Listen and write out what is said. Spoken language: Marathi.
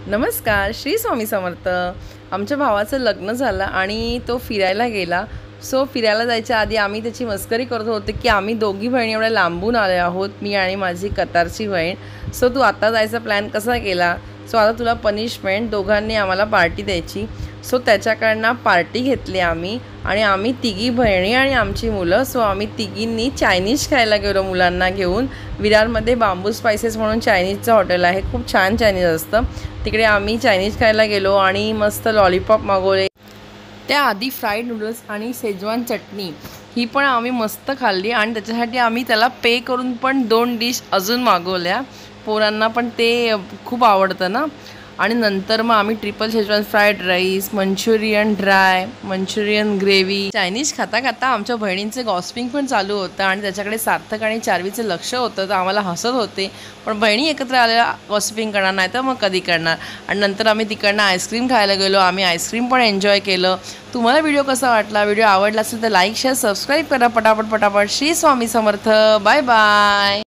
नमस्कार, श्री स्वामी समर्थ। आमच्या भावाचं लग्न झालं आणि तो फिरायला गेला। सो फिरायला जायच्या आधी आम्ही त्याची मस्करी करत होतो की आम्ही दोघी बहिणी एवढ्या लांबून आले आहोत, मी आणि माझी कतारची बहीण। सो तू आता जायचा प्लॅन कसा केला? सो आता तुला पनिशमेंट, दोघांनी आम्हाला पार्टी द्यायची। सो त्याच्याकडनं पार्टी घेतली आम्ही आणि आम्ही तिघी बहिणी आणि आमची मुलं। सो आम्ही तिघींनी चायनीज खायला गेलो मुलांना घेऊन। विरारमध्ये बांबू स्पाइसेस म्हणून चायनीजचं हॉटेल आहे, खूप छान चायनीज असतं। तिकडे आम्ही चायनीज खायला गेलो आणि मस्त लॉलीपॉप मागवले। त्याआधी फ्राईड नूडल्स आणि शेजवान चटणी ही पण आम्ही मस्त खाल्ली आणि त्याच्यासाठी आम्ही त्याला पे करून पण 2 डिश अजून मागवल्या। पोरांना पण ते खूप आवडतं ना। आणि नंतर मग आम्ही triple Schezwan fried rice, Manchurian dry, Manchurian gravy, Chinese खाता खाता आमच्या बहिणींचे गॉसिपिंग पण चालू होतं आणि त्याच्याकडे सार्थक आणि चार्वीचं लक्ष होतं, तर आम्हाला हसत होते। पण बहिणी एकत्र आलेल्या गॉसिपिंग करणार नाही तर मग कधी करणार। आणि नंतर आम्ही तिकडनं आईस्क्रीम खायला गेलो, आम्ही आईस्क्रीम पण एन्जॉय केलं। तुम्हाला व्हिडिओ कसा वाटला? व्हिडिओ आवडला असेल तर लाईक शेअर सबस्क्राईब करा पटापट पटापट। श्री स्वामी समर्थ। Bye bye.